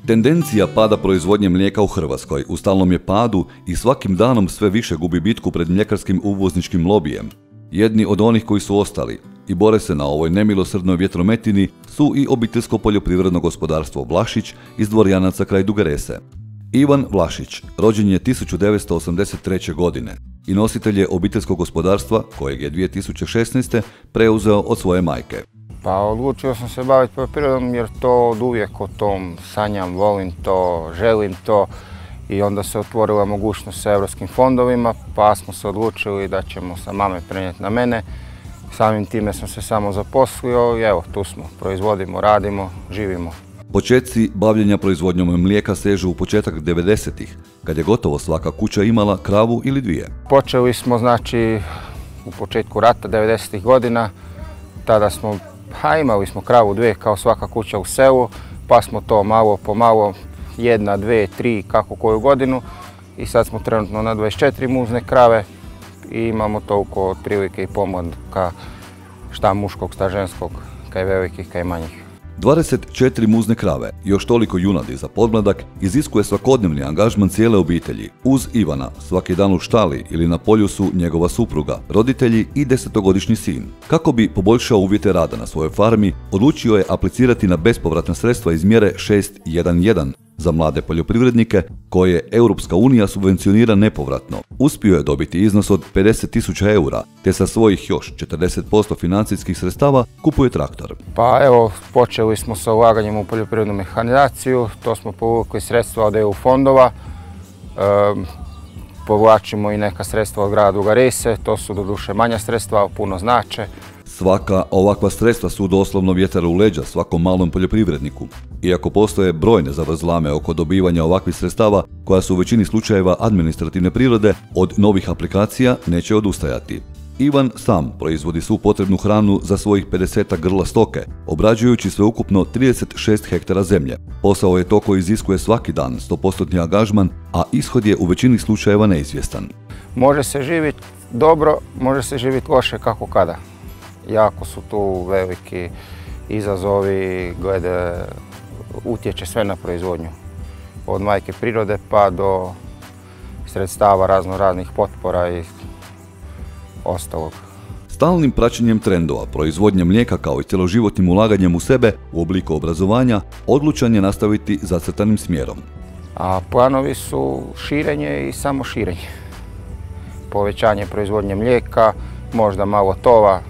Tendencija pada proizvodnje mlijeka u Hrvatskoj u stalnom je padu i svakim danom sve više gubi bitku pred mljekarskim uvozničkim lobijem. Jedni od onih koji su ostali i bore se na ovoj nemilosrdnoj vjetrometini su i obiteljsko poljoprivredno gospodarstvo Vlašić iz Dvorjanaca kraj Duge Rese. Ivan Vlašić rođen je 1983. godine i nositelj je obiteljskog gospodarstva kojeg je 2016. preuzeo od svoje majke. Pa odlučio sam se baviti poljoprivredom jer to oduvijek o tom sanjam, volim to, želim to i onda se otvorila mogućnost sa europskim fondovima pa smo se odlučili da ćemo sa mame prenijeti na mene. Samim time sam se samo zaposlio i evo tu smo, proizvodimo, radimo, živimo. Početci bavljenja proizvodnjom mlijeka sežu u početak 90-ih, kad je gotovo svaka kuća imala kravu ili dvije. Počeli smo znači u početku rata 90-ih godina, tada smo imali smo kravu dvije kao svaka kuća u selu, pa smo to malo po malo, jedna, dvije, tri, kako koju godinu i sad smo trenutno na 24 muzne krave i imamo toliko otprilike i pomladka, šta muškog, šta ženskog, kaj velikih, kaj manjih. 24 muzne krave, još toliko junadi za podmladak, iziskuje svakodnevni angažman cijele obitelji. Uz Ivana, svaki dan u štali ili na polju su njegova supruga, roditelji i 10-godišnji sin. Kako bi poboljšao uvjete rada na svojoj farmi, odlučio je aplicirati na bespovratna sredstva iz mjere 611 za mlade poljoprivrednike, koje Europska unija subvencionira nepovratno. Uspio je dobiti iznos od 50.000 eura, te sa svojih još 40% financijskih sredstava kupuje traktor. Pa evo, počeli smo sa ulaganjem u poljoprivrednu mehanizaciju, to smo povukli sredstva od EU fondova, povlačimo i neka sredstva od grada Duge Rese, to su doduše manja sredstva, ali puno znače. Svaka ovakva sredstva su doslovno vjetar u leđa svakom malom poljoprivredniku. Iako postoje brojne zavrzlame oko dobivanja ovakvih sredstava, koja su u većini slučajeva administrativne prirode, od novih aplikacija neće odustajati. Ivan sam proizvodi svu potrebnu hranu za svojih 50 grla stoke, obrađujući sveukupno 36 hektara zemlje. Posao je to koji iziskuje svaki dan 100% angažman, a ishod je u većini slučajeva neizvjestan. Može se živjeti dobro, može se živjeti loše kako kada. Jako su tu veliki izazovi, glede utječe sve na proizvodnju. Od majke prirode pa do sredstava raznih potpora i ostalog. Stalnim praćenjem trendova, proizvodnje mlijeka kao i cjeloživotnim ulaganjem u sebe u obliku obrazovanja, odlučan je nastaviti zacrtanim smjerom. A planovi su širenje i samo širenje. Povećanje proizvodnje mlijeka, možda malo tova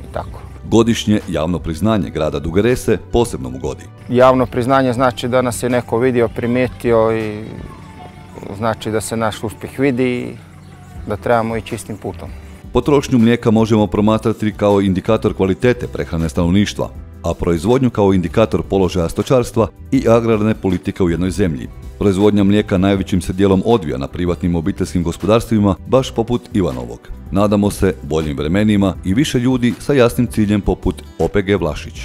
i tako. Godišnje javno priznanje grada Duge Rese posebno mu godi. Javno priznanje znači da nas je neko vidio, primijetio i znači da se naš uspjeh vidi i da trebamo ići istim putom. Potrošnju mlijeka možemo promatrati kao indikator kvalitete prehrane stanovništva, a proizvodnju kao indikator položaja stočarstva i agrarne politike u jednoj zemlji. Proizvodnja mlijeka najvećim se dijelom odvija na privatnim obiteljskim gospodarstvima, baš poput Ivanovog. Nadamo se boljim vremenima i više ljudi sa jasnim ciljem poput OPG Vlašić.